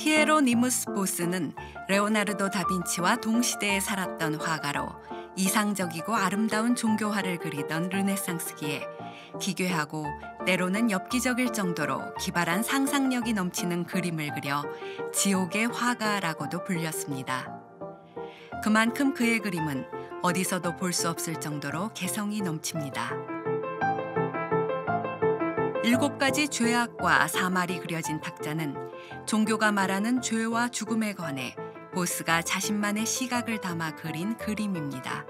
히에로니무스 보스는 레오나르도 다빈치와 동시대에 살았던 화가로 이상적이고 아름다운 종교화를 그리던 르네상스기에 기괴하고 때로는 엽기적일 정도로 기발한 상상력이 넘치는 그림을 그려 지옥의 화가라고도 불렸습니다. 그만큼 그의 그림은 어디서도 볼 수 없을 정도로 개성이 넘칩니다. 7가지 죄악과 사말이 그려진 탁자는 종교가 말하는 죄와 죽음에 관해 보스가 자신만의 시각을 담아 그린 그림입니다.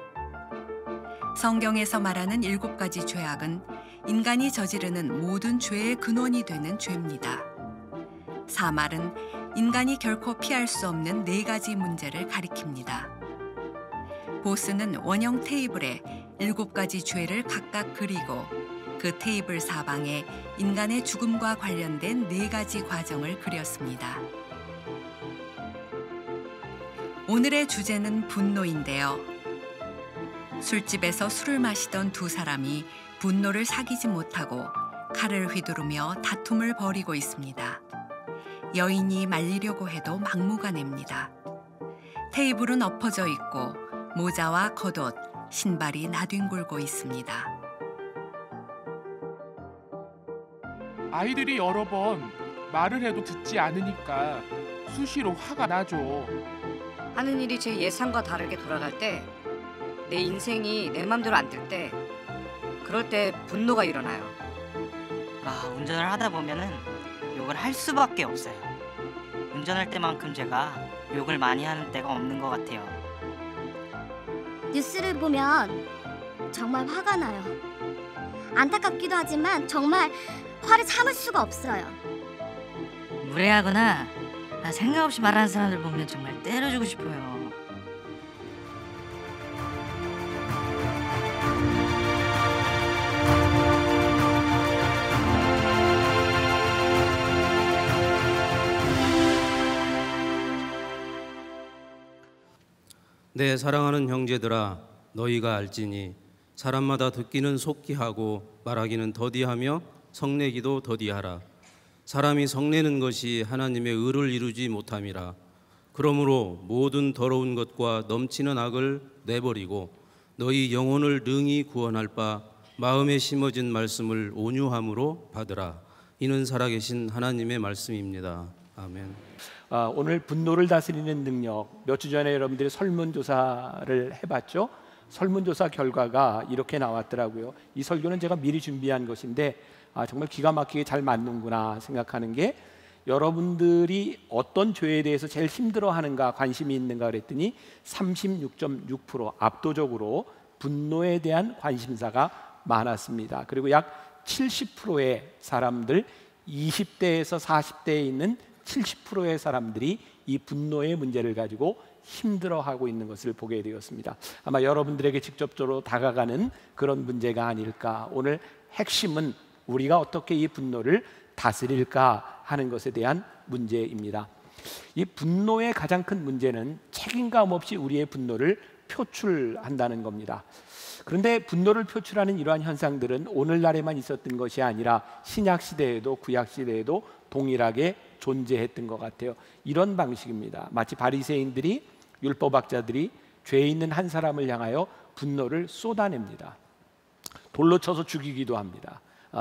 성경에서 말하는 7가지 죄악은 인간이 저지르는 모든 죄의 근원이 되는 죄입니다. 사말은 인간이 결코 피할 수 없는 4가지 문제를 가리킵니다. 보스는 원형 테이블에 7가지 죄를 각각 그리고 그 테이블 사방에 인간의 죽음과 관련된 4가지 과정을 그렸습니다. 오늘의 주제는 분노인데요. 술집에서 술을 마시던 2사람이 분노를 사귀지 못하고 칼을 휘두르며 다툼을 벌이고 있습니다. 여인이 말리려고 해도 막무가내입니다. 테이블은 엎어져 있고 모자와 겉옷, 신발이 나뒹굴고 있습니다. 아이들이 여러 번 말을 해도 듣지 않으니까 수시로 화가 나죠. 하는 일이 제 예상과 다르게 돌아갈 때, 내 인생이 내 맘대로 안 될 때, 그럴 때 분노가 일어나요. 운전을 하다 보면은 욕을 할 수밖에 없어요. 운전할 때만큼 제가 욕을 많이 하는 때가 없는 것 같아요. 뉴스를 보면 정말 화가 나요. 안타깝기도 하지만 정말 화를 참을 수가 없어요. 무례하거나 생각 없이 말하는 사람들 보면 정말 때려주고 싶어요. 내 사랑하는 형제들아, 너희가 알지니 사람마다 듣기는 속기하고 말하기는 더디하며 성내기도 더디하라. 사람이 성내는 것이 하나님의 의를 이루지 못함이라. 그러므로 모든 더러운 것과 넘치는 악을 내버리고 너희 영혼을 능히 구원할 바 마음에 심어진 말씀을 온유함으로 받으라. 이는 살아계신 하나님의 말씀입니다. 아멘. 오늘 분노를 다스리는 능력, 몇 주 전에 여러분들이 설문조사를 해봤죠? 설문조사 결과가 이렇게 나왔더라고요. 이 설교는 제가 미리 준비한 것인데 정말 기가 막히게 잘 맞는구나 생각하는 게, 여러분들이 어떤 죄에 대해서 제일 힘들어하는가, 관심이 있는가 그랬더니 36.6% 압도적으로 분노에 대한 관심사가 많았습니다. 그리고 약 70%의 사람들, 20대에서 40대에 있는 70%의 사람들이 이 분노의 문제를 가지고 힘들어하고 있는 것을 보게 되었습니다. 아마 여러분들에게 직접적으로 다가가는 그런 문제가 아닐까. 오늘 핵심은 우리가 어떻게 이 분노를 다스릴까 하는 것에 대한 문제입니다. 이 분노의 가장 큰 문제는 책임감 없이 우리의 분노를 표출한다는 겁니다. 그런데 분노를 표출하는 이러한 현상들은 오늘날에만 있었던 것이 아니라 신약 시대에도 구약 시대에도 동일하게 존재했던 것 같아요. 이런 방식입니다. 마치 바리새인들이, 율법학자들이 죄 있는 한 사람을 향하여 분노를 쏟아냅니다. 돌로 쳐서 죽이기도 합니다.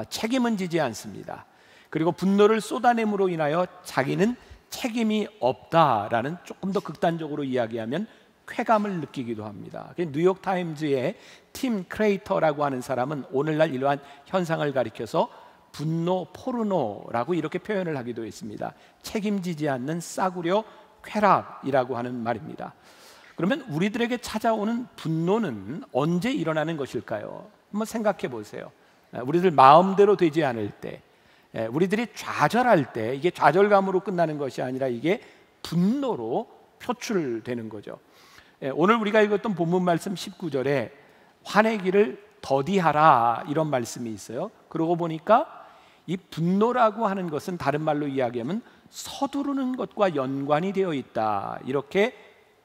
책임은 지지 않습니다. 그리고 분노를 쏟아냄으로 인하여 자기는 책임이 없다라는, 조금 더 극단적으로 이야기하면 쾌감을 느끼기도 합니다. 뉴욕타임즈의 팀 크레이터라고 하는 사람은 오늘날 이러한 현상을 가리켜서 분노 포르노라고 이렇게 표현을 하기도 했습니다. 책임지지 않는 싸구려 쾌락이라고 하는 말입니다. 그러면 우리들에게 찾아오는 분노는 언제 일어나는 것일까요? 한번 생각해 보세요. 우리들 마음대로 되지 않을 때, 우리들이 좌절할 때, 이게 좌절감으로 끝나는 것이 아니라 이게 분노로 표출되는 거죠. 오늘 우리가 읽었던 본문 말씀 19절에 화내기를 더디하라 이런 말씀이 있어요. 그러고 보니까 이 분노라고 하는 것은 다른 말로 이야기하면 서두르는 것과 연관이 되어 있다, 이렇게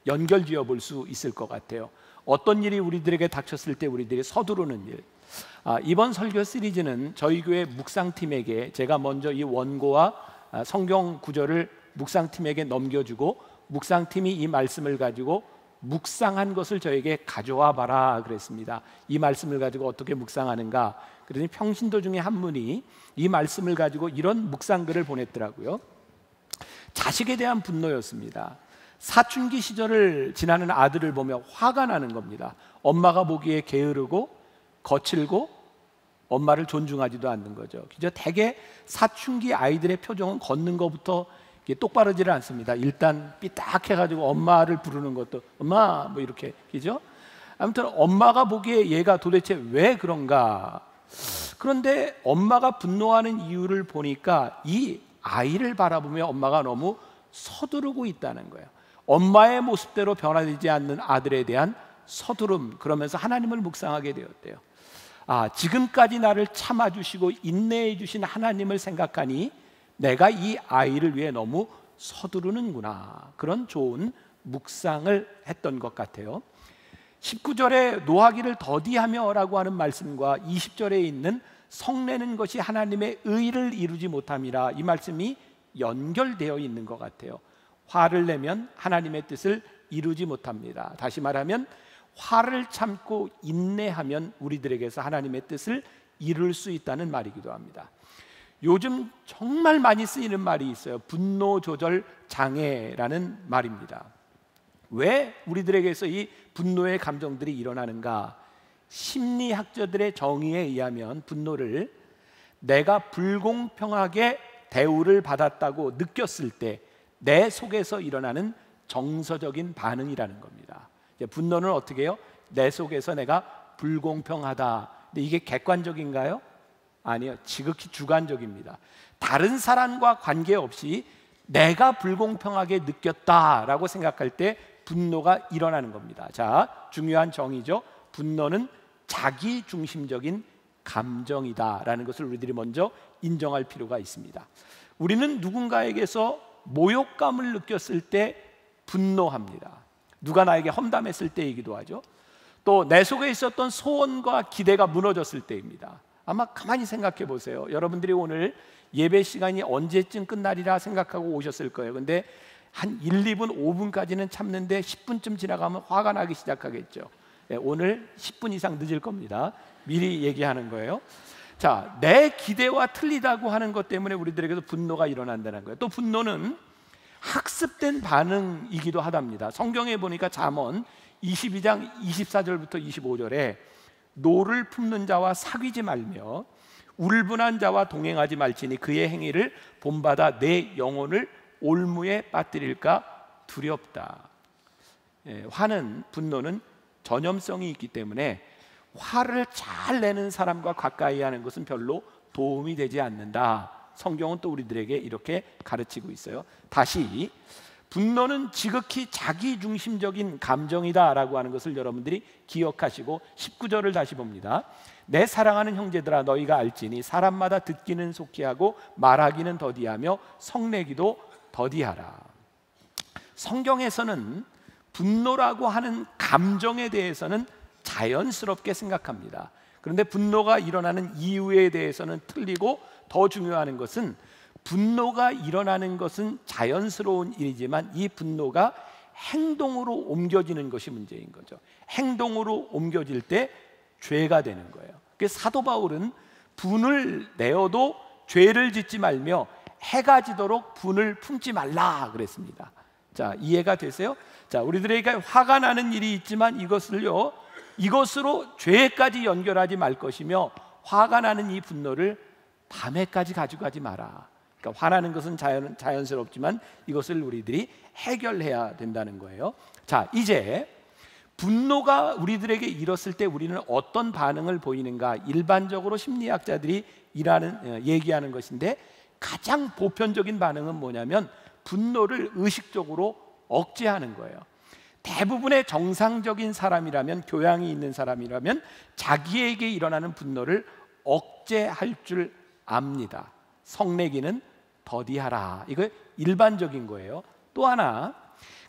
연결지어 볼 수 있을 것 같아요. 어떤 일이 우리들에게 닥쳤을 때 우리들이 서두르는 일. 이번 설교 시리즈는 저희 교회 묵상팀에게 제가 먼저 이 원고와 성경 구절을 묵상팀에게 넘겨주고 묵상팀이 이 말씀을 가지고 묵상한 것을 저에게 가져와 봐라 그랬습니다. 이 말씀을 가지고 어떻게 묵상하는가? 그러니 평신도 중에 한 분이 이 말씀을 가지고 이런 묵상글을 보냈더라고요. 자식에 대한 분노였습니다. 사춘기 시절을 지나는 아들을 보며 화가 나는 겁니다. 엄마가 보기에 게으르고 거칠고 엄마를 존중하지도 않는 거죠. 그저 대개 사춘기 아이들의 표정은 걷는 것부터 똑바르지를 않습니다. 일단 삐딱해가지고 엄마를 부르는 것도 엄마 뭐 이렇게, 그죠? 아무튼 엄마가 보기에 얘가 도대체 왜 그런가. 그런데 엄마가 분노하는 이유를 보니까 이 아이를 바라보며 엄마가 너무 서두르고 있다는 거예요. 엄마의 모습대로 변화되지 않는 아들에 대한 서두름. 그러면서 하나님을 묵상하게 되었대요. 아, 지금까지 나를 참아주시고 인내해 주신 하나님을 생각하니 내가 이 아이를 위해 너무 서두르는구나. 그런 좋은 묵상을 했던 것 같아요. 19절에 노하기를 더디하며 라고 하는 말씀과 20절에 있는 성내는 것이 하나님의 의를 이루지 못함이라, 이 말씀이 연결되어 있는 것 같아요. 화를 내면 하나님의 뜻을 이루지 못합니다. 다시 말하면 화를 참고 인내하면 우리들에게서 하나님의 뜻을 이룰 수 있다는 말이기도 합니다. 요즘 정말 많이 쓰이는 말이 있어요. 분노 조절 장애라는 말입니다. 왜 우리들에게서 이 분노의 감정들이 일어나는가? 심리학자들의 정의에 의하면 분노를 내가 불공평하게 대우를 받았다고 느꼈을 때 내 속에서 일어나는 정서적인 반응이라는 겁니다. 분노는 어떻게 해요? 내 속에서 내가 불공평하다. 근데 이게 객관적인가요? 아니요, 지극히 주관적입니다. 다른 사람과 관계없이 내가 불공평하게 느꼈다라고 생각할 때 분노가 일어나는 겁니다. 자, 중요한 정의죠. 분노는 자기중심적인 감정이다라는 것을 우리들이 먼저 인정할 필요가 있습니다. 우리는 누군가에게서 모욕감을 느꼈을 때 분노합니다. 누가 나에게 험담했을 때이기도 하죠. 또 내 속에 있었던 소원과 기대가 무너졌을 때입니다. 아마 가만히 생각해 보세요. 여러분들이 오늘 예배 시간이 언제쯤 끝나리라 생각하고 오셨을 거예요. 근데 한 1, 2분, 5분까지는 참는데 10분쯤 지나가면 화가 나기 시작하겠죠. 오늘 10분 이상 늦을 겁니다. 미리 얘기하는 거예요. 자, 내 기대와 틀리다고 하는 것 때문에 우리들에게서 분노가 일어난다는 거예요. 또 분노는 학습된 반응이기도 하답니다. 성경에 보니까 잠언 22장 24절부터 25절에 노를 품는 자와 사귀지 말며 울분한 자와 동행하지 말지니 그의 행위를 본받아 내 영혼을 올무에 빠뜨릴까 두렵다. 화는, 분노는 전염성이 있기 때문에 화를 잘 내는 사람과 가까이 하는 것은 별로 도움이 되지 않는다. 성경은 또 우리들에게 이렇게 가르치고 있어요. 다시, 분노는 지극히 자기중심적인 감정이다라고 하는 것을 여러분들이 기억하시고 19절을 다시 봅니다. 내 사랑하는 형제들아, 너희가 알지니 사람마다 듣기는 속히 하고 말하기는 더디하며 성내기도 더디하라. 성경에서는 분노라고 하는 감정에 대해서는 자연스럽게 생각합니다. 그런데 분노가 일어나는 이유에 대해서는 틀리고, 더 중요한 것은 분노가 일어나는 것은 자연스러운 일이지만 이 분노가 행동으로 옮겨지는 것이 문제인 거죠. 행동으로 옮겨질 때 죄가 되는 거예요. 그래서 사도 바울은 분을 내어도 죄를 짓지 말며 해가 지도록 분을 품지 말라 그랬습니다. 자, 이해가 되세요? 자, 우리들에게 화가 나는 일이 있지만 이것으로 죄까지 연결하지 말 것이며, 화가 나는 이 분노를 밤에까지 가지고 가지 마라. 그러니까 화나는 것은 자연스럽지만 이것을 우리들이 해결해야 된다는 거예요. 자, 이제 분노가 우리들에게 일었을 때 우리는 어떤 반응을 보이는가? 일반적으로 심리학자들이 얘기하는 것인데, 가장 보편적인 반응은 뭐냐면 분노를 의식적으로 억제하는 거예요. 대부분의 정상적인 사람이라면, 교양이 있는 사람이라면 자기에게 일어나는 분노를 억제할 줄 압니다. 성내기는 더디하라. 이거 일반적인 거예요. 또 하나,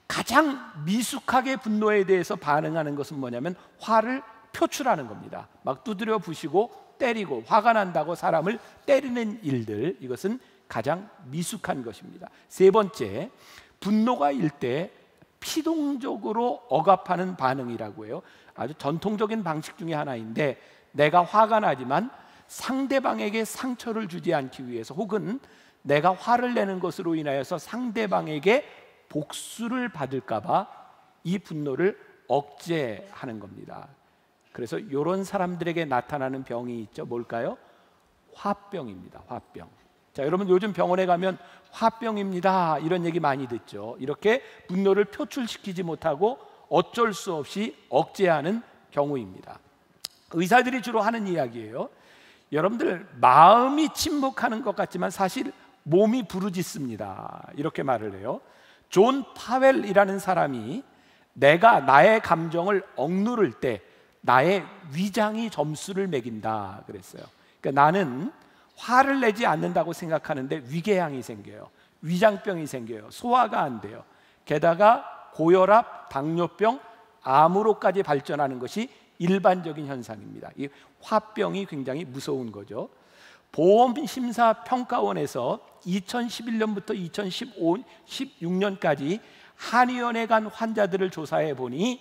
가장 미숙하게 분노에 대해서 반응하는 것은 뭐냐면 화를 표출하는 겁니다. 막 두드려 부시고 때리고, 화가 난다고 사람을 때리는 일들, 이것은 가장 미숙한 것입니다. 세 번째, 분노가 일 때 피동적으로 억압하는 반응이라고 해요. 아주 전통적인 방식 중에 하나인데, 내가 화가 나지만 상대방에게 상처를 주지 않기 위해서, 혹은 내가 화를 내는 것으로 인하여서 상대방에게 복수를 받을까 봐 이 분노를 억제하는 겁니다. 그래서 이런 사람들에게 나타나는 병이 있죠. 뭘까요? 화병입니다. 화병. 자, 여러분 요즘 병원에 가면 화병입니다 이런 얘기 많이 듣죠. 이렇게 분노를 표출시키지 못하고 어쩔 수 없이 억제하는 경우입니다. 의사들이 주로 하는 이야기예요. 여러분들, 마음이 침묵하는 것 같지만 사실 몸이 부르짖습니다. 이렇게 말을 해요. 존 파웰이라는 사람이 내가 나의 감정을 억누를 때 나의 위장이 점수를 매긴다 그랬어요. 그러니까 나는 화를 내지 않는다고 생각하는데 위궤양이 생겨요. 위장병이 생겨요. 소화가 안 돼요. 게다가 고혈압, 당뇨병, 암으로까지 발전하는 것이 일반적인 현상입니다. 이 화병이 굉장히 무서운 거죠. 보험심사평가원에서 2011년부터 2016년까지 한의원에 간 환자들을 조사해 보니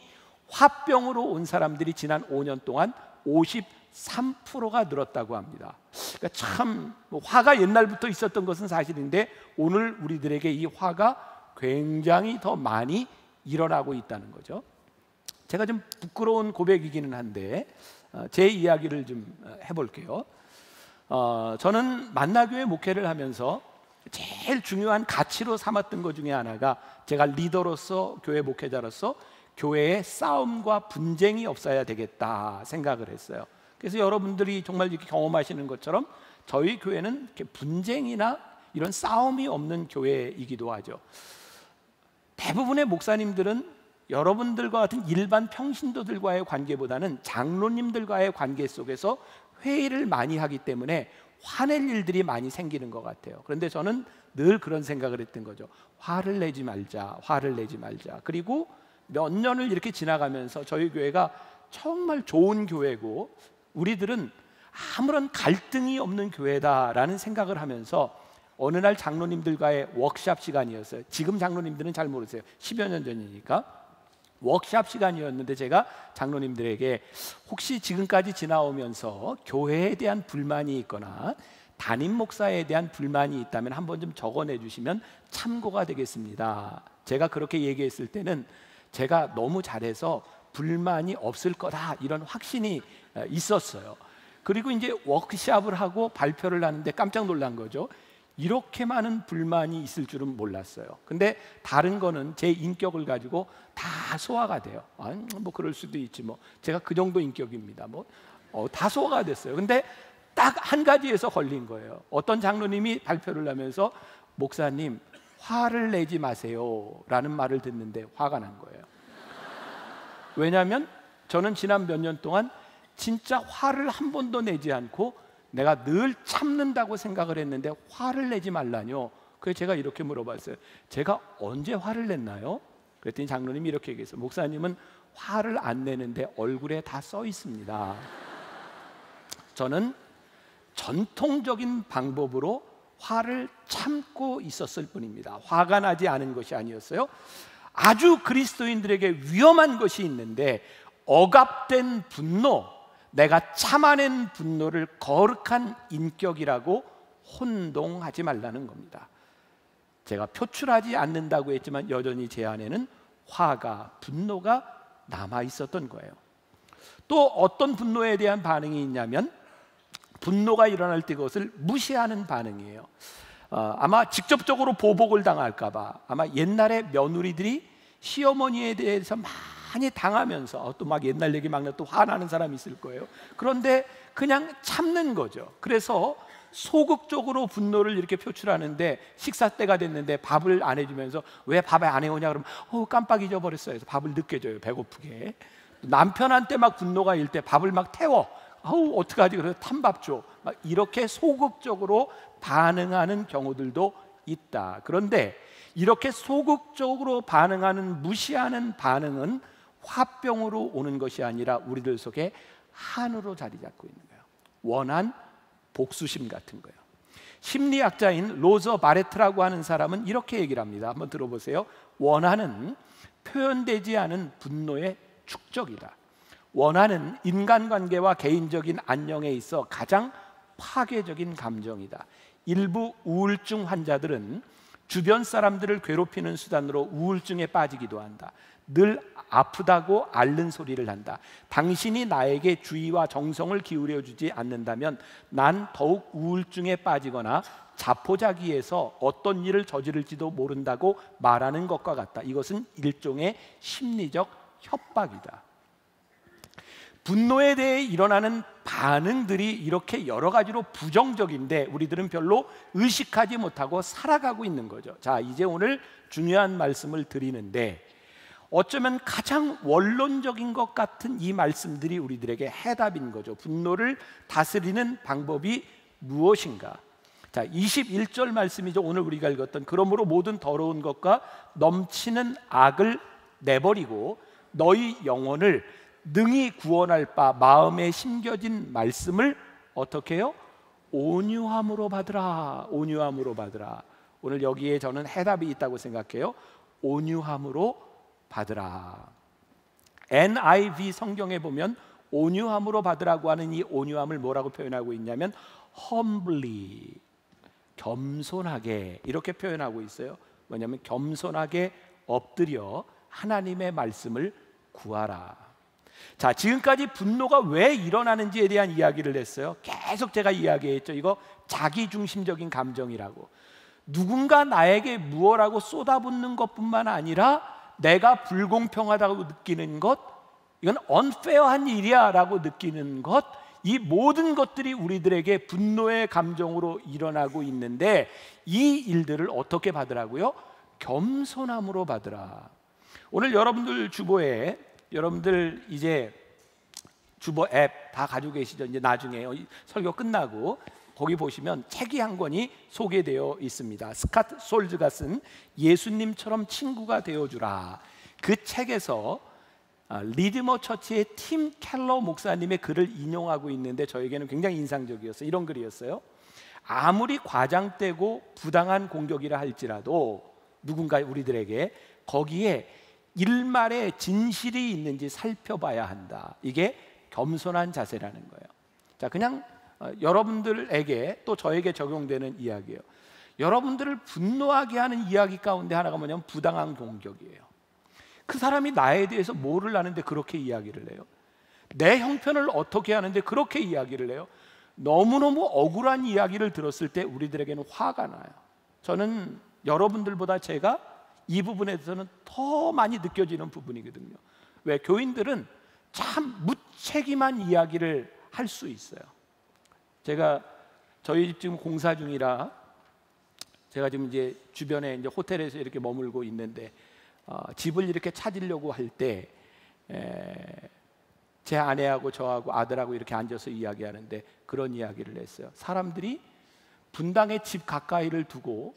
화병으로 온 사람들이 지난 5년 동안 53%가 늘었다고 합니다. 그러니까 참 화가 옛날부터 있었던 것은 사실인데 오늘 우리들에게 이 화가 굉장히 더 많이 일어나고 있다는 거죠. 제가 좀 부끄러운 고백이기는 한데 제 이야기를 좀 해볼게요. 저는 만나교회 목회를 하면서 제일 중요한 가치로 삼았던 것 중에 하나가, 제가 리더로서, 교회 목회자로서 교회에 싸움과 분쟁이 없어야 되겠다 생각을 했어요. 그래서 여러분들이 정말 이렇게 경험하시는 것처럼 저희 교회는 이렇게 분쟁이나 이런 싸움이 없는 교회이기도 하죠. 대부분의 목사님들은 여러분들과 같은 일반 평신도들과의 관계보다는 장로님들과의 관계 속에서 회의를 많이 하기 때문에 화낼 일들이 많이 생기는 것 같아요. 그런데 저는 늘 그런 생각을 했던 거죠. 화를 내지 말자, 화를 내지 말자. 그리고 몇 년을 이렇게 지나가면서 저희 교회가 정말 좋은 교회고 우리들은 아무런 갈등이 없는 교회다라는 생각을 하면서 어느 날 장로님들과의 워크샵 시간이었어요. 지금 장로님들은 잘 모르세요. 10여 년 전이니까. 워크샵 시간이었는데 제가 장로님들에게 혹시 지금까지 지나오면서 교회에 대한 불만이 있거나 담임 목사에 대한 불만이 있다면 한번 좀 적어내 주시면 참고가 되겠습니다. 제가 그렇게 얘기했을 때는 제가 너무 잘해서 불만이 없을 거다 이런 확신이 있었어요. 그리고 이제 워크샵을 하고 발표를 하는데 깜짝 놀란 거죠. 이렇게 많은 불만이 있을 줄은 몰랐어요. 근데 다른 거는 제 인격을 가지고 다 소화가 돼요. 뭐 그럴 수도 있지 뭐. 제가 그 정도 인격입니다. 다 소화가 됐어요. 근데 딱 한 가지에서 걸린 거예요. 어떤 장로님이 발표를 하면서 목사님 화를 내지 마세요 라는 말을 듣는데 화가 난 거예요. 왜냐하면 저는 지난 몇 년 동안 진짜 화를 한 번도 내지 않고 내가 늘 참는다고 생각을 했는데 화를 내지 말라뇨. 그래서 제가 이렇게 물어봤어요. 제가 언제 화를 냈나요? 그랬더니 장로님이 이렇게 얘기했어요. 목사님은 화를 안 내는데 얼굴에 다 써 있습니다. 저는 전통적인 방법으로 화를 참고 있었을 뿐입니다. 화가 나지 않은 것이 아니었어요. 아주 그리스도인들에게 위험한 것이 있는데 억압된 분노, 내가 참아낸 분노를 거룩한 인격이라고 혼동하지 말라는 겁니다. 제가 표출하지 않는다고 했지만 여전히 제 안에는 화가, 분노가 남아 있었던 거예요. 또 어떤 분노에 대한 반응이 있냐면 분노가 일어날 때 그것을 무시하는 반응이에요. 아마 직접적으로 보복을 당할까 봐, 아마 옛날에 며느리들이 시어머니에 대해서 많이 당하면서 또 막 옛날 얘기 막 또 화나는 사람이 있을 거예요. 그런데 그냥 참는 거죠. 그래서 소극적으로 분노를 이렇게 표출하는데 식사 때가 됐는데 밥을 안 해주면서 왜 밥을 안 해오냐 그러면 깜빡 잊어버렸어요. 그래서 밥을 늦게 줘요. 배고프게. 남편한테 막 분노가 일 때 밥을 막 태워. 어떡하지? 그래서 탄밥 줘. 막 이렇게 소극적으로 반응하는 경우들도 있다. 그런데 이렇게 소극적으로 반응하는, 무시하는 반응은 화병으로 오는 것이 아니라 우리들 속에 한으로 자리 잡고 있는 거예요. 원한 복수심 같은 거예요. 심리학자인 로저 바레트라고 하는 사람은 이렇게 얘기를 합니다. 한번 들어보세요. 원한은 표현되지 않은 분노의 축적이다. 원한은 인간관계와 개인적인 안녕에 있어 가장 파괴적인 감정이다. 일부 우울증 환자들은 주변 사람들을 괴롭히는 수단으로 우울증에 빠지기도 한다. 늘 아프다고 앓는 소리를 한다. 당신이 나에게 주의와 정성을 기울여 주지 않는다면 난 더욱 우울증에 빠지거나 자포자기해서 어떤 일을 저지를지도 모른다고 말하는 것과 같다. 이것은 일종의 심리적 협박이다. 분노에 대해 일어나는 반응들이 이렇게 여러 가지로 부정적인데 우리들은 별로 의식하지 못하고 살아가고 있는 거죠. 자, 이제 오늘 중요한 말씀을 드리는데 어쩌면 가장 원론적인 것 같은 이 말씀들이 우리들에게 해답인 거죠. 분노를 다스리는 방법이 무엇인가? 자, 21절 말씀이죠. 오늘 우리가 읽었던 그러므로 모든 더러운 것과 넘치는 악을 내버리고 너희 영혼을 능히 구원할 바 마음에 심겨진 말씀을 어떻게 해요? 온유함으로 받으라. 온유함으로 받으라. 오늘 여기에 저는 해답이 있다고 생각해요. 온유함으로 받으라. NIV 성경에 보면 온유함으로 받으라고 하는 이 온유함을 뭐라고 표현하고 있냐면 humbly, 겸손하게 이렇게 표현하고 있어요. 뭐냐면 겸손하게 엎드려 하나님의 말씀을 구하라. 자, 지금까지 분노가 왜 일어나는지에 대한 이야기를 했어요. 계속 제가 이야기했죠. 이거 자기중심적인 감정이라고. 누군가 나에게 무엇라고 쏟아붓는 것뿐만 아니라 내가 불공평하다고 느끼는 것, 이건 unfair한 일이야 라고 느끼는 것, 이 모든 것들이 우리들에게 분노의 감정으로 일어나고 있는데 이 일들을 어떻게 받으라고요? 겸손함으로 받으라. 오늘 여러분들 주보에 여러분들 이제 주보 앱 다 가지고 계시죠? 이제 나중에 설교 끝나고 거기 보시면 책이 한 권이 소개되어 있습니다. 스캇 솔즈가 쓴 예수님처럼 친구가 되어주라. 그 책에서 리드머 처치의 팀 켈러 목사님의 글을 인용하고 있는데 저에게는 굉장히 인상적이었어요. 이런 글이었어요. 아무리 과장되고 부당한 공격이라 할지라도 누군가 우리들에게 거기에 일말의 진실이 있는지 살펴봐야 한다. 이게 겸손한 자세라는 거예요. 자, 그냥 여러분들에게 또 저에게 적용되는 이야기예요. 여러분들을 분노하게 하는 이야기 가운데 하나가 뭐냐면 부당한 공격이에요. 그 사람이 나에 대해서 뭐를 하는데 그렇게 이야기를 해요? 내 형편을 어떻게 하는데 그렇게 이야기를 해요? 너무너무 억울한 이야기를 들었을 때 우리들에게는 화가 나요. 저는 여러분들보다 제가 이 부분에 대해서는 더 많이 느껴지는 부분이거든요. 왜? 교인들은 참 무책임한 이야기를 할 수 있어요. 제가 저희 집 지금 공사 중이라 제가 지금 이제 주변에 이제 호텔에서 이렇게 머물고 있는데 집을 이렇게 찾으려고 할 때 제 아내하고 저하고 아들하고 이렇게 앉아서 이야기하는데 그런 이야기를 했어요. 사람들이 분당의 집 가까이를 두고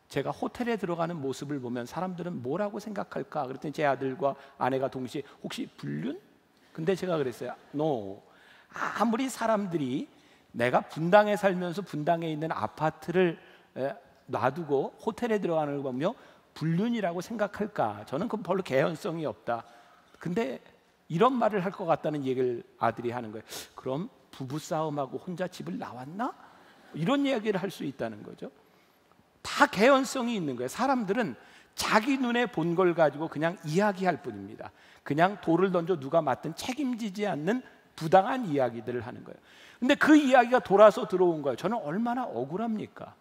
제가 호텔에 들어가는 모습을 보면 사람들은 뭐라고 생각할까? 그랬더니 제 아들과 아내가 동시에 혹시 불륜? 근데 제가 그랬어요. No. 아무리 사람들이 내가 분당에 살면서 분당에 있는 아파트를 놔두고 호텔에 들어가는 걸 보며 불륜이라고 생각할까? 저는 그 별로 개연성이 없다. 근데 이런 말을 할 것 같다는 얘기를 아들이 하는 거예요. 그럼 부부싸움하고 혼자 집을 나왔나? 이런 이야기를 할 수 있다는 거죠. 다 개연성이 있는 거예요. 사람들은 자기 눈에 본 걸 가지고 그냥 이야기할 뿐입니다. 그냥 돌을 던져 누가 맞든 책임지지 않는 부당한 이야기들을 하는 거예요. 근데 그 이야기가 돌아서 들어온 거예요. 저는 얼마나 억울합니까?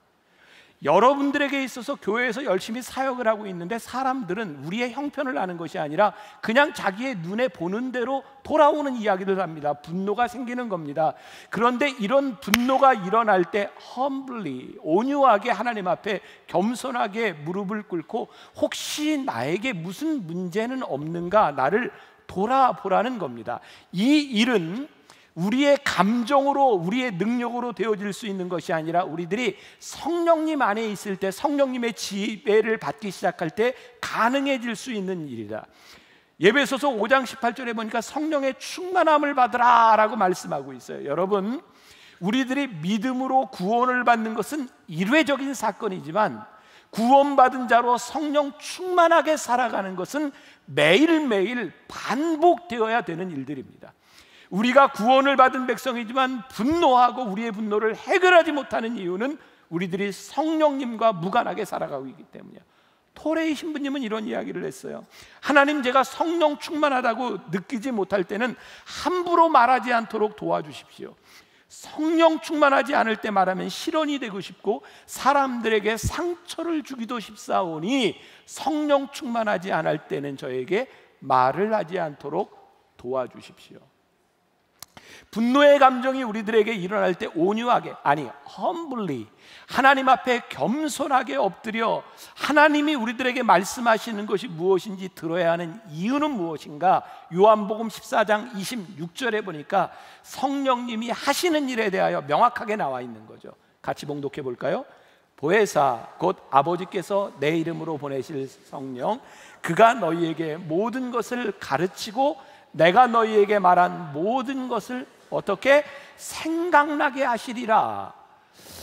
여러분들에게 있어서 교회에서 열심히 사역을 하고 있는데 사람들은 우리의 형편을 아는 것이 아니라 그냥 자기의 눈에 보는 대로 돌아오는 이야기를 합니다. 분노가 생기는 겁니다. 그런데 이런 분노가 일어날 때 humbly, 온유하게 하나님 앞에 겸손하게 무릎을 꿇고 혹시 나에게 무슨 문제는 없는가 나를 돌아보라는 겁니다. 이 일은 우리의 감정으로 우리의 능력으로 되어질 수 있는 것이 아니라 우리들이 성령님 안에 있을 때 성령님의 지배를 받기 시작할 때 가능해질 수 있는 일이다. 예배소서 5장 18절에 보니까 성령의 충만함을 받으라 라고 말씀하고 있어요. 여러분, 우리들이 믿음으로 구원을 받는 것은 일회적인 사건이지만 구원받은 자로 성령 충만하게 살아가는 것은 매일매일 반복되어야 되는 일들입니다. 우리가 구원을 받은 백성이지만 분노하고 우리의 분노를 해결하지 못하는 이유는 우리들이 성령님과 무관하게 살아가고 있기 때문이에요. 토레이 신부님은 이런 이야기를 했어요. 하나님, 제가 성령 충만하다고 느끼지 못할 때는 함부로 말하지 않도록 도와주십시오. 성령 충만하지 않을 때 말하면 실언이 되고 싶고 사람들에게 상처를 주기도 쉽사오니 성령 충만하지 않을 때는 저에게 말을 하지 않도록 도와주십시오. 분노의 감정이 우리들에게 일어날 때 온유하게, 아니 humbly, 하나님 앞에 겸손하게 엎드려 하나님이 우리들에게 말씀하시는 것이 무엇인지 들어야 하는 이유는 무엇인가? 요한복음 14장 26절에 보니까 성령님이 하시는 일에 대하여 명확하게 나와 있는 거죠. 같이 봉독해 볼까요? 보혜사 곧 아버지께서 내 이름으로 보내실 성령, 그가 너희에게 모든 것을 가르치고 내가 너희에게 말한 모든 것을 어떻게 생각나게 하시리라.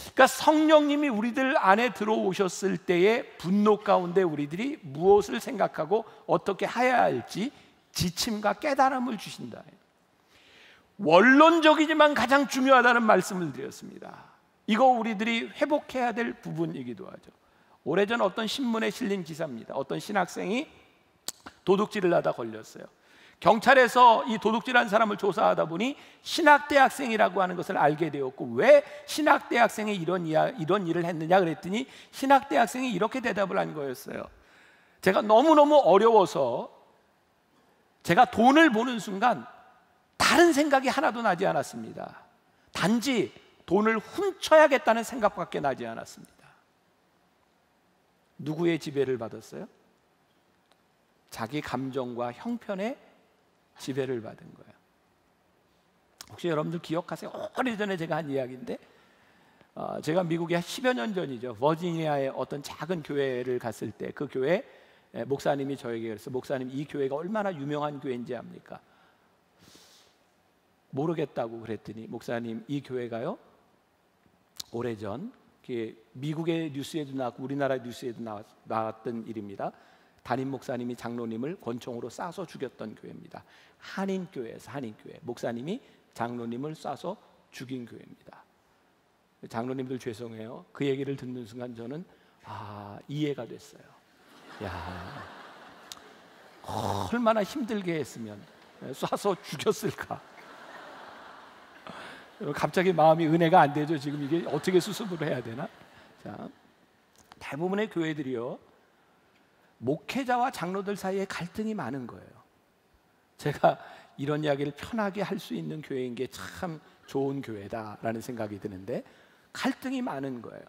그러니까 성령님이 우리들 안에 들어오셨을 때의 분노 가운데 우리들이 무엇을 생각하고 어떻게 해야 할지 지침과 깨달음을 주신다. 원론적이지만 가장 중요하다는 말씀을 드렸습니다. 이거 우리들이 회복해야 될 부분이기도 하죠. 오래전 어떤 신문에 실린 기사입니다. 어떤 신학생이 도둑질을 하다 걸렸어요. 경찰에서 이 도둑질한 사람을 조사하다 보니 신학대학생이라고 하는 것을 알게 되었고, 왜 신학대학생이 이런 일을 했느냐 그랬더니 신학대학생이 이렇게 대답을 한 거였어요. 제가 너무너무 어려워서 제가 돈을 보는 순간 다른 생각이 하나도 나지 않았습니다. 단지 돈을 훔쳐야겠다는 생각밖에 나지 않았습니다. 누구의 지배를 받았어요? 자기 감정과 형편의 지배를 받은 거예요. 혹시 여러분들 기억하세요? 오래전에 제가 한 이야기인데, 제가 미국에 10여 년 전이죠. 버지니아의 어떤 작은 교회를 갔을 때 그 교회 목사님이 저에게 그랬어요. 목사님, 이 교회가 얼마나 유명한 교회인지 압니까? 모르겠다고 그랬더니, 목사님, 이 교회가요 오래전 미국의 뉴스에도 나왔고 우리나라 뉴스에도 나왔던 일입니다. 담임 목사님이 장로님을 권총으로 쏴서 죽였던 교회입니다. 한인교회에서, 한인교회 목사님이 장로님을 쏴서 죽인 교회입니다. 장로님들 죄송해요. 그 얘기를 듣는 순간 저는 이해가 됐어요. 야, 얼마나 힘들게 했으면 쏴서 죽였을까. 갑자기 마음이 은혜가 안 되죠. 지금 이게 어떻게 수습을 해야 되나? 자, 대부분의 교회들이요, 목회자와 장로들 사이에 갈등이 많은 거예요. 제가 이런 이야기를 편하게 할 수 있는 교회인 게 참 좋은 교회다라는 생각이 드는데, 갈등이 많은 거예요.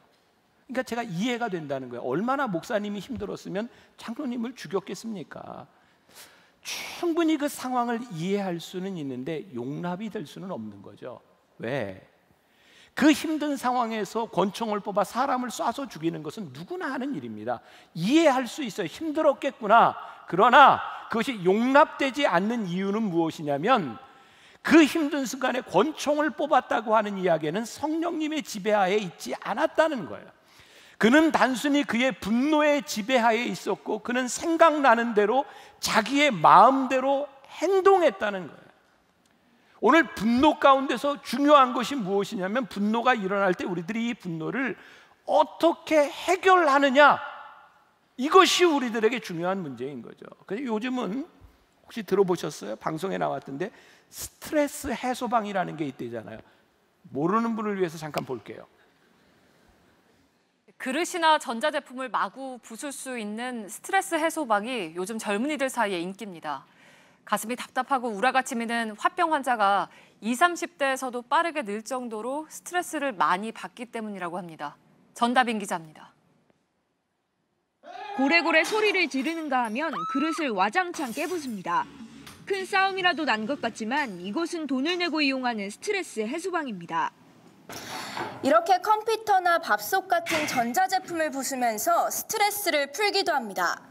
그러니까 제가 이해가 된다는 거예요. 얼마나 목사님이 힘들었으면 장로님을 죽였겠습니까? 충분히 그 상황을 이해할 수는 있는데 용납이 될 수는 없는 거죠. 왜? 그 힘든 상황에서 권총을 뽑아 사람을 쏴서 죽이는 것은 누구나 하는 일입니다. 이해할 수 있어요. 힘들었겠구나. 그러나 그것이 용납되지 않는 이유는 무엇이냐면, 그 힘든 순간에 권총을 뽑았다고 하는 이야기는 성령님의 지배하에 있지 않았다는 거예요. 그는 단순히 그의 분노의 지배하에 있었고, 그는 생각나는 대로 자기의 마음대로 행동했다는 거예요. 오늘 분노 가운데서 중요한 것이 무엇이냐면, 분노가 일어날 때 우리들이 이 분노를 어떻게 해결하느냐, 이것이 우리들에게 중요한 문제인 거죠. 그래서 요즘은 혹시 들어보셨어요? 방송에 나왔던데 스트레스 해소방이라는 게 있대잖아요. 모르는 분을 위해서 잠깐 볼게요. 그릇이나 전자제품을 마구 부술 수 있는 스트레스 해소방이 요즘 젊은이들 사이에 인기입니다. 가슴이 답답하고 우라가 치미는 화병 환자가 20, 30대에서도 빠르게 늘 정도로 스트레스를 많이 받기 때문이라고 합니다. 전다빈 기자입니다. 고래고래 소리를 지르는가 하면 그릇을 와장창 깨부숩니다. 큰 싸움이라도 난 것 같지만 이곳은 돈을 내고 이용하는 스트레스 해소방입니다. 이렇게 컴퓨터나 밥솥 같은 전자제품을 부수면서 스트레스를 풀기도 합니다.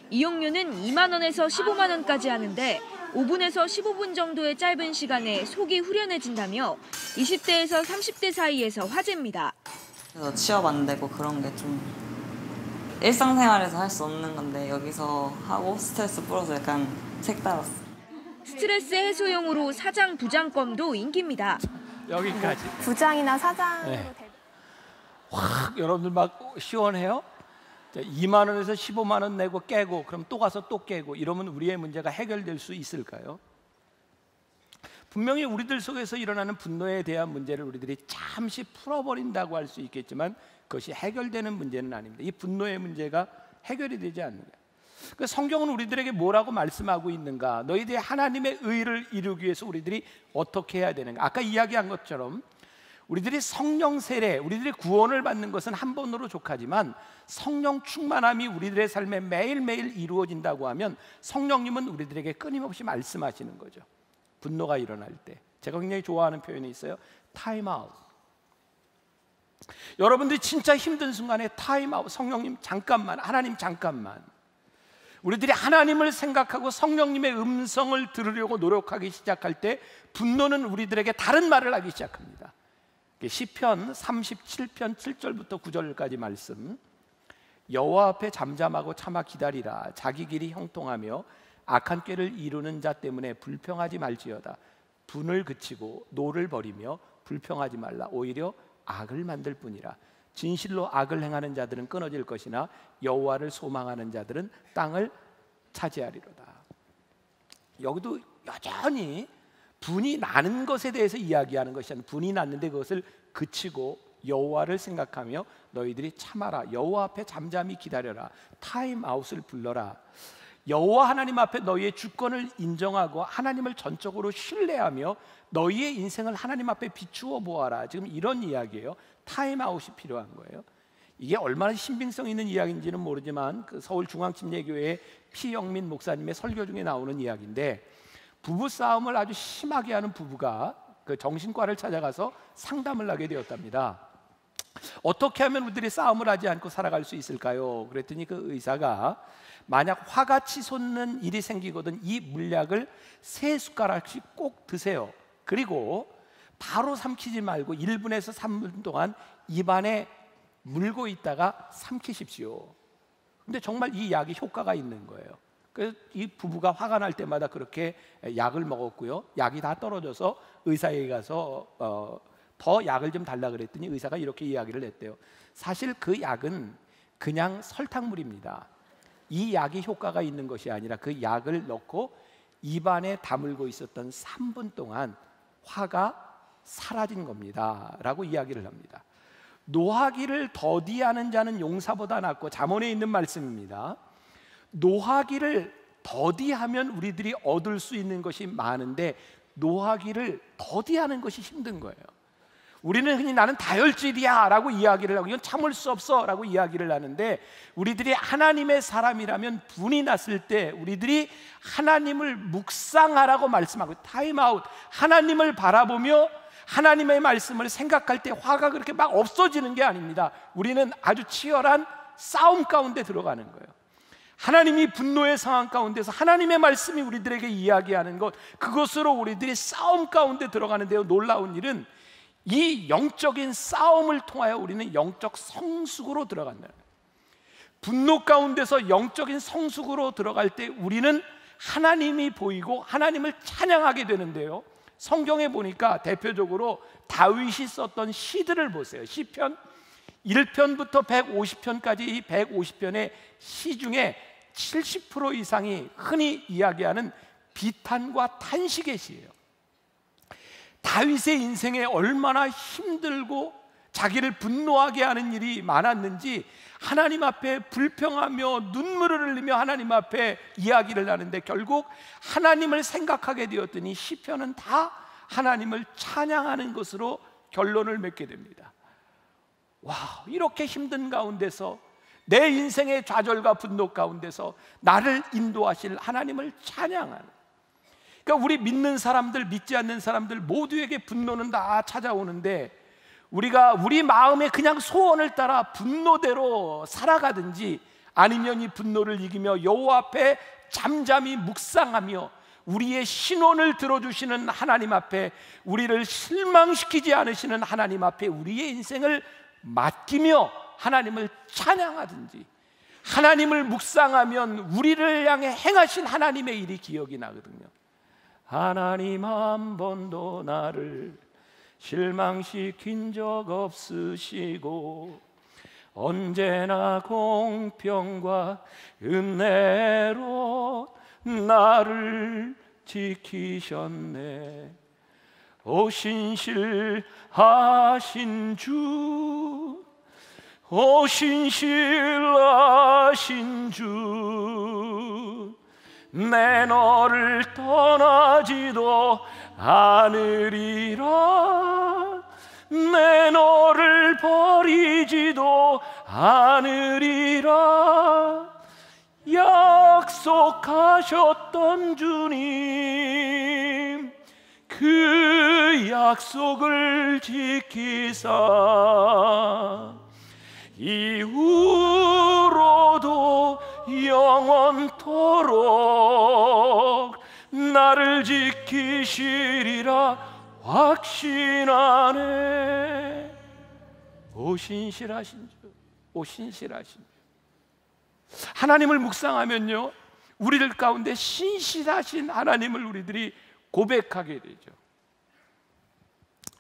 이용료는 2만 원에서 15만 원까지 하는데 5분에서 15분 정도의 짧은 시간에 속이 후련해진다며 20대에서 30대 사이에서 화제입니다. 그래서 취업 안 되고 그런 게 좀 일상생활에서 할 수 없는 건데 여기서 하고 스트레스 풀어서 약간 색달았어요. 스트레스 해소용으로 사장, 부장껌도 인기입니다. 여기까지. 부장이나 사장으로 네. 확 여러분들 막 시원해요? 2만 원에서 15만 원 내고 깨고 그럼 또 가서 또 깨고 이러면 우리의 문제가 해결될 수 있을까요? 분명히 우리들 속에서 일어나는 분노에 대한 문제를 우리들이 잠시 풀어버린다고 할 수 있겠지만 그것이 해결되는 문제는 아닙니다. 이 분노의 문제가 해결이 되지 않는 거예요. 성경은 우리들에게 뭐라고 말씀하고 있는가? 너희들이 하나님의 의를 이루기 위해서 우리들이 어떻게 해야 되는가? 아까 이야기한 것처럼 우리들이 성령 세례, 우리들이 구원을 받는 것은 한 번으로 족하지만 성령 충만함이 우리들의 삶에 매일매일 이루어진다고 하면 성령님은 우리들에게 끊임없이 말씀하시는 거죠. 분노가 일어날 때 제가 굉장히 좋아하는 표현이 있어요. 타임 아웃. 여러분들이 진짜 힘든 순간에 타임 아웃. 성령님 잠깐만, 하나님 잠깐만. 우리들이 하나님을 생각하고 성령님의 음성을 들으려고 노력하기 시작할 때 분노는 우리들에게 다른 말을 하기 시작합니다. 시편 37편 7절부터 9절까지 말씀. 여호와 앞에 잠잠하고 참아 기다리라. 자기 길이 형통하며 악한 꾀를 이루는 자 때문에 불평하지 말지어다. 분을 그치고 노를 버리며 불평하지 말라. 오히려 악을 만들 뿐이라. 진실로 악을 행하는 자들은 끊어질 것이나 여호와를 소망하는 자들은 땅을 차지하리로다. 여기도 여전히 분이 나는 것에 대해서 이야기하는 것이 아니라 분이 났는데 그것을 그치고 여호와를 생각하며 너희들이 참아라. 여호와 앞에 잠잠히 기다려라. 타임 아웃을 불러라. 여호와 하나님 앞에 너희의 주권을 인정하고 하나님을 전적으로 신뢰하며 너희의 인생을 하나님 앞에 비추어 보아라. 지금 이런 이야기예요. 타임 아웃이 필요한 거예요. 이게 얼마나 신빙성 있는 이야기인지는 모르지만 그 서울중앙침례교회 피영민 목사님의 설교 중에 나오는 이야기인데 부부 싸움을 아주 심하게 하는 부부가 그 정신과를 찾아가서 상담을 하게 되었답니다. 어떻게 하면 우리들이 싸움을 하지 않고 살아갈 수 있을까요? 그랬더니 그 의사가 만약 화가 치솟는 일이 생기거든 이 물약을 3숟가락씩 꼭 드세요. 그리고 바로 삼키지 말고 1분에서 3분 동안 입안에 물고 있다가 삼키십시오. 근데 정말 이 약이 효과가 있는 거예요. 그래서 이 부부가 화가 날 때마다 그렇게 약을 먹었고요. 약이 다 떨어져서 의사에게 가서 더 약을 좀 달라 그랬더니 의사가 이렇게 이야기를 했대요. 사실 그 약은 그냥 설탕물입니다. 이 약이 효과가 있는 것이 아니라 그 약을 넣고 입안에 다물고 있었던 3분 동안 화가 사라진 겁니다 라고 이야기를 합니다. 노하기를 더디하는 자는 용사보다 낫고 잠언에 있는 말씀입니다. 노하기를 더디하면 우리들이 얻을 수 있는 것이 많은데 노하기를 더디하는 것이 힘든 거예요. 우리는 흔히 나는 다혈질이야 라고 이야기를 하고 이건 참을 수 없어 라고 이야기를 하는데 우리들이 하나님의 사람이라면 분이 났을 때 우리들이 하나님을 묵상하라고 말씀하고 타임아웃, 하나님을 바라보며 하나님의 말씀을 생각할 때 화가 그렇게 막 없어지는 게 아닙니다. 우리는 아주 치열한 싸움 가운데 들어가는 거예요. 하나님이 분노의 상황 가운데서 하나님의 말씀이 우리들에게 이야기하는 것, 그것으로 우리들이 싸움 가운데 들어가는데요. 놀라운 일은 이 영적인 싸움을 통하여 우리는 영적 성숙으로 들어간다. 분노 가운데서 영적인 성숙으로 들어갈 때 우리는 하나님이 보이고 하나님을 찬양하게 되는데요. 성경에 보니까 대표적으로 다윗이 썼던 시들을 보세요. 시편 1편부터 150편까지 이 150편의 시 중에 70% 이상이 흔히 이야기하는 비탄과 탄식의 시예요. 다윗의 인생에 얼마나 힘들고 자기를 분노하게 하는 일이 많았는지 하나님 앞에 불평하며 눈물을 흘리며 하나님 앞에 이야기를 하는데 결국 하나님을 생각하게 되었더니 시편은 다 하나님을 찬양하는 것으로 결론을 맺게 됩니다. 와, 이렇게 힘든 가운데서 내 인생의 좌절과 분노 가운데서 나를 인도하실 하나님을 찬양하는, 그러니까 우리 믿는 사람들, 믿지 않는 사람들 모두에게 분노는 다 찾아오는데 우리가 우리 마음에 그냥 소원을 따라 분노대로 살아가든지 아니면 이 분노를 이기며 여호와 앞에 잠잠히 묵상하며 우리의 신원을 들어주시는 하나님 앞에, 우리를 실망시키지 않으시는 하나님 앞에 우리의 인생을 맡기며 하나님을 찬양하든지, 하나님을 묵상하면 우리를 향해 행하신 하나님의 일이 기억이 나거든요. 하나님 한 번도 나를 실망시킨 적 없으시고 언제나 공평과 은혜로 나를 지키셨네. 오 신실하신 주, 오 신실하신 주, 내 너를 떠나지도 않으리라, 내 너를 버리지도 않으리라. 약속하셨던 주님, 그 약속을 지키사 이후로도 영원토록 나를 지키시리라 확신하네. 오 신실하신 주, 오 신실하신 주. 하나님을 묵상하면요, 우리들 가운데 신실하신 하나님을 우리들이 고백하게 되죠.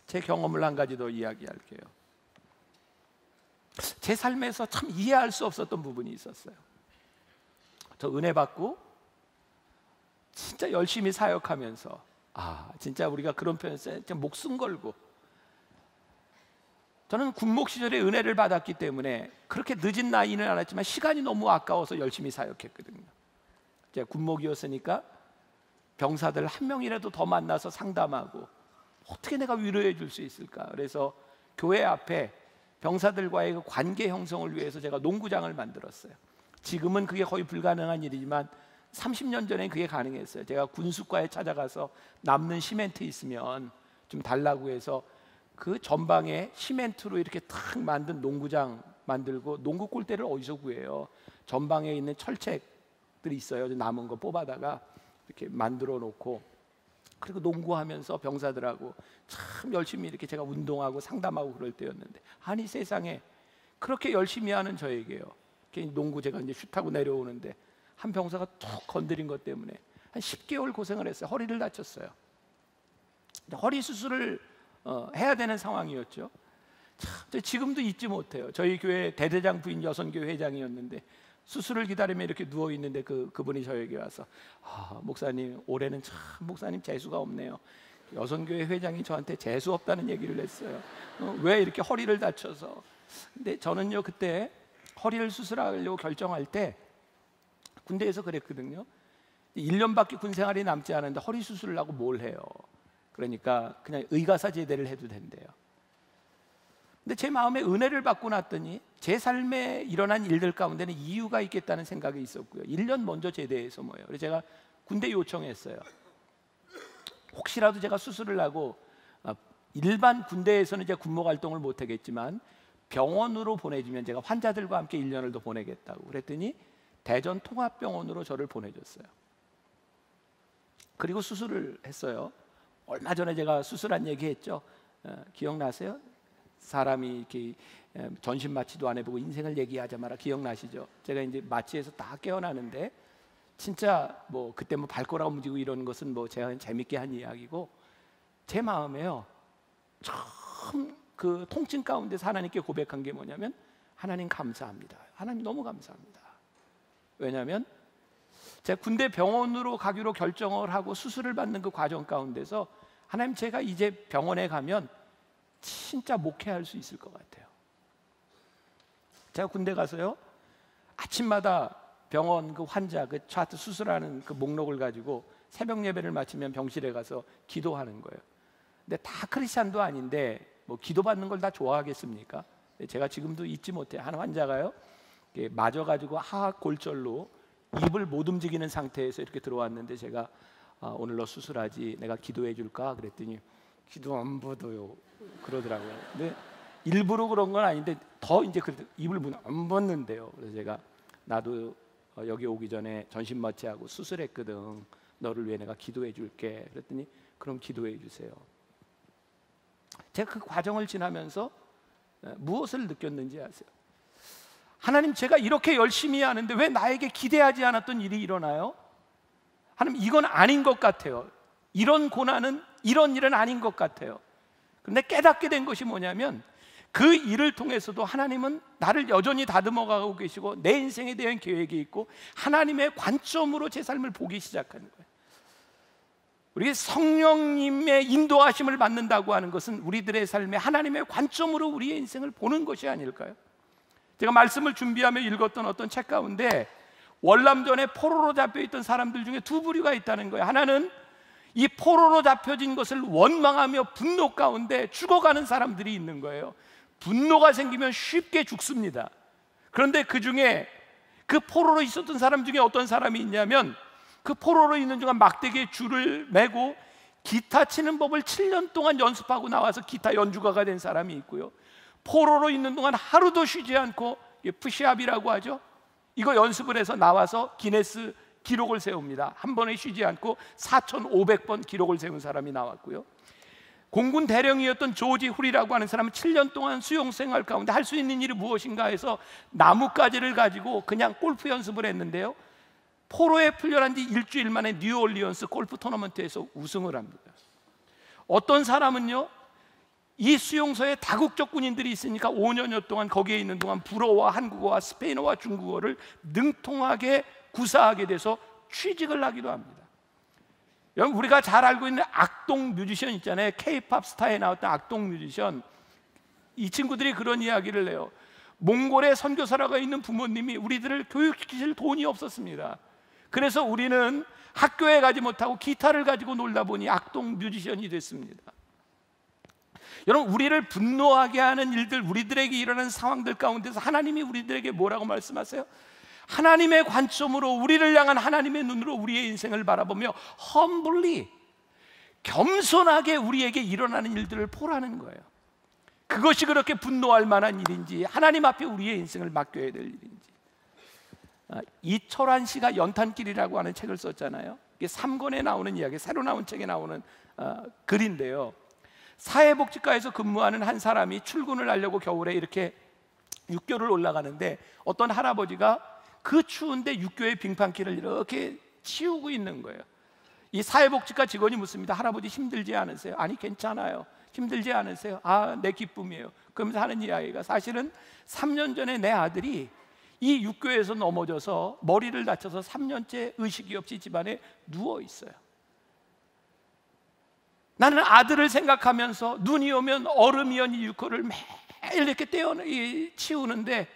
제 경험을 한 가지 더 이야기할게요. 제 삶에서 참 이해할 수 없었던 부분이 있었어요. 저 은혜 받고 진짜 열심히 사역하면서, 진짜 우리가 그런 표현 써요. 목숨 걸고. 저는 군목 시절에 은혜를 받았기 때문에 그렇게 늦은 나이는 않았지만 시간이 너무 아까워서 열심히 사역했거든요. 제가 군목이었으니까 병사들 한 명이라도 더 만나서 상담하고 어떻게 내가 위로해 줄 수 있을까. 그래서 교회 앞에 병사들과의 그 관계 형성을 위해서 제가 농구장을 만들었어요. 지금은 그게 거의 불가능한 일이지만 30년 전에 그게 가능했어요. 제가 군수과에 찾아가서 남는 시멘트 있으면 좀 달라고 해서 그 전방에 시멘트로 이렇게 탁 만든 농구장 만들고, 농구 골대를 어디서 구해요? 전방에 있는 철책들이 있어요. 남은 거 뽑아다가 이렇게 만들어 놓고, 그리고 농구하면서 병사들하고 참 열심히 이렇게 제가 운동하고 상담하고 그럴 때였는데, 아니 세상에 그렇게 열심히 하는 저에게요, 농구 제가 이제 슛하고 내려오는데 한 병사가 툭 건드린 것 때문에 한 10개월 고생을 했어요. 허리를 다쳤어요. 허리 수술을 해야 되는 상황이었죠. 참, 지금도 잊지 못해요. 저희 교회 대대장 부인 여선교회 회장이었는데 수술을 기다리며 이렇게 누워 있는데 그분이 저에게 와서, 목사님 올해는 참 목사님 재수가 없네요. 여선교회 회장이 저한테 재수 없다는 얘기를 했어요. 왜 이렇게 허리를 다쳐서. 근데 저는요, 그때 허리를 수술하려고 결정할 때 군대에서 그랬거든요. 1년밖에 군 생활이 남지 않았는데 허리 수술을 하고 뭘 해요. 그러니까 그냥 의가사 제대를 해도 된대요. 근데 제 마음에 은혜를 받고 났더니 제 삶에 일어난 일들 가운데는 이유가 있겠다는 생각이 있었고요. 1년 먼저 제대해서 뭐예요. 그래서 제가 군대 요청했어요. 혹시라도 제가 수술을 하고 일반 군대에서는 이제 군목 활동을 못 하겠지만 병원으로 보내주면 제가 환자들과 함께 1년을 더 보내겠다고. 그랬더니 대전 통합병원으로 저를 보내줬어요. 그리고 수술을 했어요. 얼마 전에 제가 수술한 얘기했죠. 기억나세요? 사람이 이렇게 전신 마취도 안 해보고 인생을 얘기하자 마라. 기억나시죠? 제가 이제 마취에서 다 깨어나는데 진짜 뭐 그때 뭐 발가락 움직이고 이러는 것은 뭐 제가 재밌게 한 이야기고, 제 마음에요, 처음 그 통증 가운데서 하나님께 고백한 게 뭐냐면, 하나님 감사합니다. 하나님 너무 감사합니다. 왜냐하면 제가 군대 병원으로 가기로 결정을 하고 수술을 받는 그 과정 가운데서 하나님, 제가 이제 병원에 가면 진짜 목회할 수 있을 것 같아요. 제가 군대 가서요, 아침마다 병원 그 환자 그 차트 수술하는 그 목록을 가지고 새벽 예배를 마치면 병실에 가서 기도하는 거예요. 근데 다 크리스찬도 아닌데 뭐 기도받는 걸 다 좋아하겠습니까? 제가 지금도 잊지 못해요. 한 환자가요, 맞아가지고 하악골절로 입을 못 움직이는 상태에서 이렇게 들어왔는데 제가 오늘 너 수술하지, 내가 기도해 줄까? 그랬더니 기도 안 받아요 그러더라고요. 근데 일부러 그런 건 아닌데 더 이제 입을 안 벗는데요. 그래서 제가 나도 여기 오기 전에 전신 마취하고 수술했거든. 너를 위해 내가 기도해 줄게. 그랬더니 그럼 기도해 주세요. 제가 그 과정을 지나면서 무엇을 느꼈는지 아세요? 하나님, 제가 이렇게 열심히 하는데 왜 나에게 기대하지 않았던 일이 일어나요? 하나님, 이건 아닌 것 같아요. 이런 고난은, 이런 일은 아닌 것 같아요. 그런데 깨닫게 된 것이 뭐냐면 그 일을 통해서도 하나님은 나를 여전히 다듬어가고 계시고 내 인생에 대한 계획이 있고 하나님의 관점으로 제 삶을 보기 시작하는 거예요. 우리 성령님의 인도하심을 받는다고 하는 것은 우리들의 삶에 하나님의 관점으로 우리의 인생을 보는 것이 아닐까요? 제가 말씀을 준비하며 읽었던 어떤 책 가운데 월남전에 포로로 잡혀있던 사람들 중에 두 부류가 있다는 거예요. 하나는 이 포로로 잡혀진 것을 원망하며 분노 가운데 죽어가는 사람들이 있는 거예요. 분노가 생기면 쉽게 죽습니다. 그런데 그 중에 그 포로로 있었던 사람 중에 어떤 사람이 있냐면 그 포로로 있는 동안 막대기에 줄을 메고 기타 치는 법을 7년 동안 연습하고 나와서 기타 연주가가 된 사람이 있고요. 포로로 있는 동안 하루도 쉬지 않고 푸시업이라고 하죠. 이거 연습을 해서 나와서 기네스 기록을 세웁니다. 한 번에 쉬지 않고 4,500번 기록을 세운 사람이 나왔고요. 공군 대령이었던 조지 훌이라고 하는 사람은 7년 동안 수용 생활 가운데 할 수 있는 일이 무엇인가 해서 나뭇가지를 가지고 그냥 골프 연습을 했는데요, 포로에 풀려난 지 일주일 만에 뉴올리언스 골프 토너먼트에서 우승을 합니다. 어떤 사람은요, 이 수용소에 다국적 군인들이 있으니까 5년여 동안 거기에 있는 동안 불어와 한국어와 스페인어와 중국어를 능통하게 구사하게 돼서 취직을 하기도 합니다. 여러분, 우리가 잘 알고 있는 악동 뮤지션 있잖아요. K-팝 스타에 나왔던 악동 뮤지션, 이 친구들이 그런 이야기를 해요. 몽골에 선교사라가 있는 부모님이 우리들을 교육시킬 돈이 없었습니다. 그래서 우리는 학교에 가지 못하고 기타를 가지고 놀다 보니 악동 뮤지션이 됐습니다. 여러분, 우리를 분노하게 하는 일들, 우리들에게 일어나는 상황들 가운데서 하나님이 우리들에게 뭐라고 말씀하세요? 하나님의 관점으로, 우리를 향한 하나님의 눈으로 우리의 인생을 바라보며 humbly, 겸손하게 우리에게 일어나는 일들을 보라는 거예요. 그것이 그렇게 분노할 만한 일인지, 하나님 앞에 우리의 인생을 맡겨야 될 일인지. 이철환 씨가 연탄길이라고 하는 책을 썼잖아요. 이게 3권에 나오는 이야기, 새로 나온 책에 나오는 글인데요, 사회복지과에서 근무하는 한 사람이 출근을 하려고 겨울에 이렇게 육교를 올라가는데 어떤 할아버지가 그 추운데 육교의 빙판길을 이렇게 치우고 있는 거예요. 이 사회복지과 직원이 묻습니다. 할아버지 힘들지 않으세요? 아니, 괜찮아요. 힘들지 않으세요? 아, 내 기쁨이에요. 그러면서 하는 이야기가, 사실은 3년 전에 내 아들이 이 육교에서 넘어져서 머리를 다쳐서 3년째 의식이 없이 집안에 누워 있어요. 나는 아들을 생각하면서 눈이 오면 얼음이 온 이 육교를 매일 이렇게 치우는데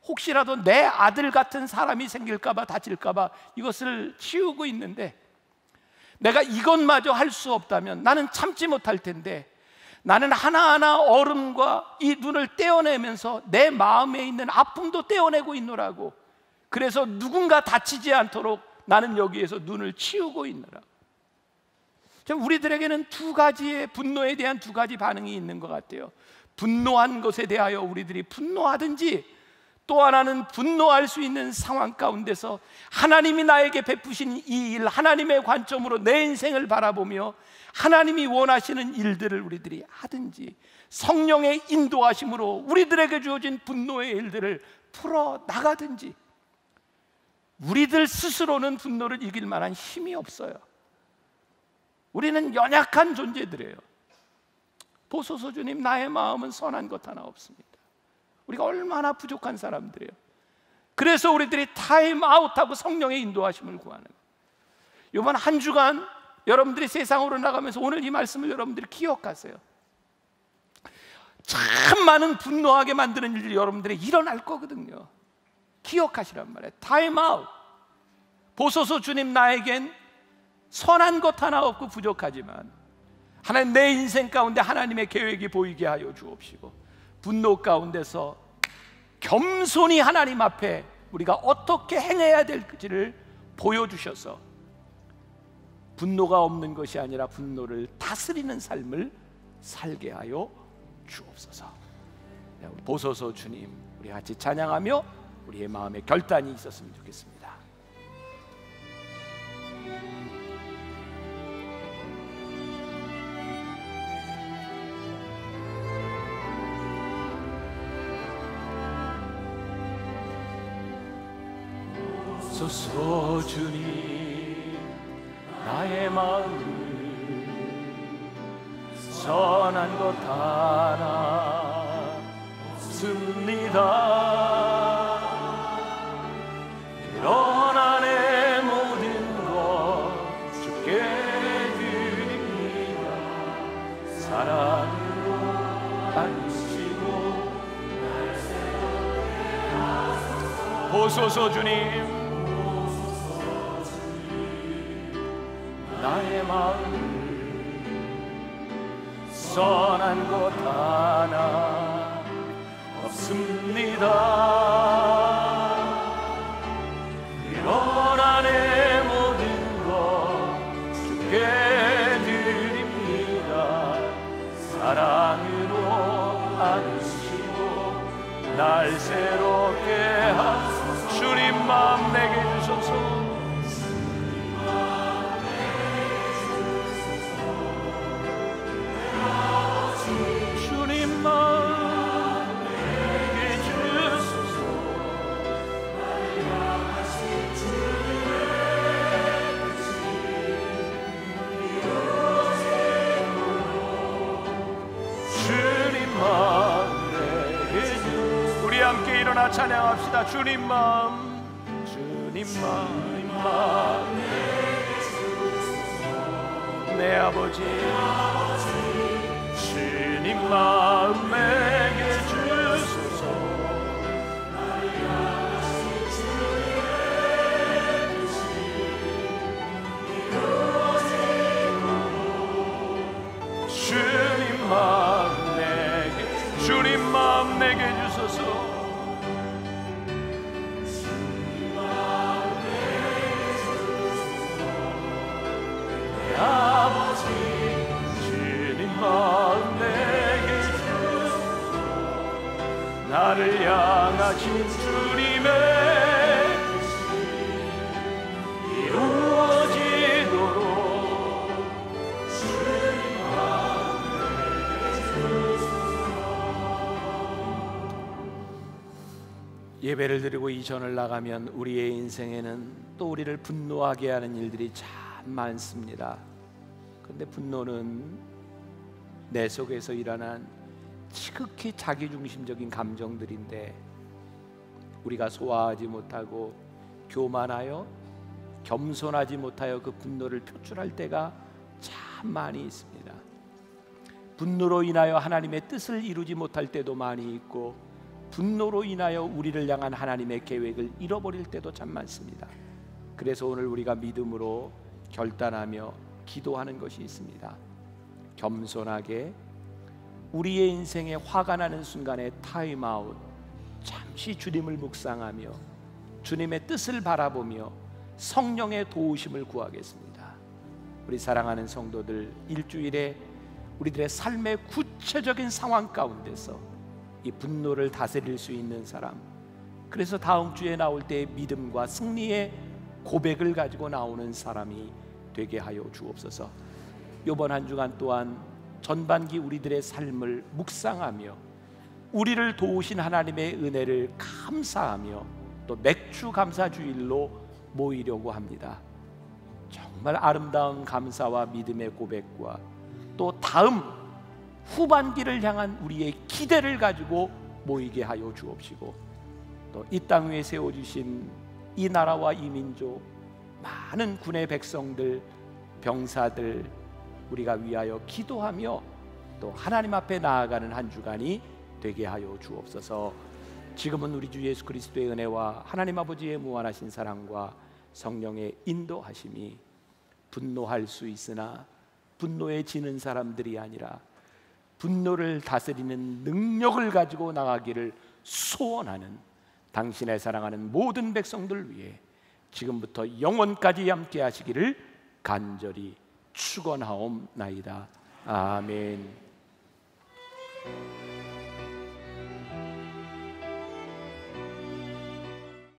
혹시라도 내 아들 같은 사람이 생길까봐, 다칠까봐 이것을 치우고 있는데, 내가 이것마저 할 수 없다면 나는 참지 못할 텐데, 나는 하나하나 얼음과 이 눈을 떼어내면서 내 마음에 있는 아픔도 떼어내고 있노라고. 그래서 누군가 다치지 않도록 나는 여기에서 눈을 치우고 있노라고. 우리들에게는 두 가지의 분노에 대한 두 가지 반응이 있는 것 같아요. 분노한 것에 대하여 우리들이 분노하든지, 또 하나는 분노할 수 있는 상황 가운데서 하나님이 나에게 베푸신 이 일, 하나님의 관점으로 내 인생을 바라보며 하나님이 원하시는 일들을 우리들이 하든지, 성령의 인도하심으로 우리들에게 주어진 분노의 일들을 풀어나가든지. 우리들 스스로는 분노를 이길 만한 힘이 없어요. 우리는 연약한 존재들이에요. 보소서 주님, 나의 마음은 선한 것 하나 없습니다. 우리가 얼마나 부족한 사람들이에요. 그래서 우리들이 타임아웃하고 성령의 인도하심을 구하는 거예요. 이번 한 주간 여러분들이 세상으로 나가면서 오늘 이 말씀을 여러분들이 기억하세요. 참 많은 분노하게 만드는 일들이 여러분들이 일어날 거거든요. 기억하시란 말이에요. 타임아웃. 보소서 주님, 나에겐 선한 것 하나 없고 부족하지만 하나님, 내 인생 가운데 하나님의 계획이 보이게 하여 주옵시고, 분노 가운데서 겸손히 하나님 앞에 우리가 어떻게 행해야 될지를 보여주셔서 분노가 없는 것이 아니라 분노를 다스리는 삶을 살게 하여 주옵소서. 보소서 주님, 우리 같이 찬양하며 우리의 마음에 결단이 있었으면 좋겠습니다. 보소서 주님, 나의 마음을 선한 것 하나 없습니다. 그러나 내 모든 것 주께 드립니다. 사랑으로 안으시고 보소서 주님, 나의 마음을 선한 것 하나 없습니다. 그러나 내 모든 것 주께 드립니다. 사랑으로 안으시고 날 새롭게 하소서. 주님 마음 내게 주소서. 일어나 찬양합시다. 주님 마음, 주님 마음, 내 아버지, 주님 마음 내게 주소서. 주님 마음 내게, 주님 마음 내게 주소서. 아버지, 주님 마음 내게 주소서. 나를 향하신 주님의 뜻이 이루어지도록 주님 마음 내게 주소서. 예배를 드리고 이전을 나가면 우리의 인생에는 또 우리를 분노하게 하는 일들이 참 많습니다. 그런데 분노는 내 속에서 일어난 지극히 자기중심적인 감정들인데 우리가 소화하지 못하고 교만하여 겸손하지 못하여 그 분노를 표출할 때가 참 많이 있습니다. 분노로 인하여 하나님의 뜻을 이루지 못할 때도 많이 있고 분노로 인하여 우리를 향한 하나님의 계획을 잃어버릴 때도 참 많습니다. 그래서 오늘 우리가 믿음으로 결단하며 기도하는 것이 있습니다. 겸손하게 우리의 인생에 화가 나는 순간에 타임아웃, 잠시 주님을 묵상하며 주님의 뜻을 바라보며 성령의 도우심을 구하겠습니다. 우리 사랑하는 성도들, 일주일에 우리들의 삶의 구체적인 상황 가운데서 이 분노를 다스릴 수 있는 사람, 그래서 다음 주에 나올 때 믿음과 승리의 고백을 가지고 나오는 사람이 되게 하여 주옵소서. 이번 한 주간 또한 전반기 우리들의 삶을 묵상하며 우리를 도우신 하나님의 은혜를 감사하며 또 맥주 감사 주일로 모이려고 합니다. 정말 아름다운 감사와 믿음의 고백과 또 다음 후반기를 향한 우리의 기대를 가지고 모이게 하여 주옵시고 또 이 땅 위에 세워주신 이 나라와 이 민족 많은 군의 백성들, 병사들 우리가 위하여 기도하며 또 하나님 앞에 나아가는 한 주간이 되게 하여 주옵소서. 지금은 우리 주 예수 그리스도의 은혜와 하나님 아버지의 무한하신 사랑과 성령의 인도하심이 분노할 수 있으나 분노에 지는 사람들이 아니라 분노를 다스리는 능력을 가지고 나가기를 소원하는 당신의 사랑하는 모든 백성들 위해 지금부터 영원까지 함께 하시기를 간절히 축원하옵나이다. 아멘.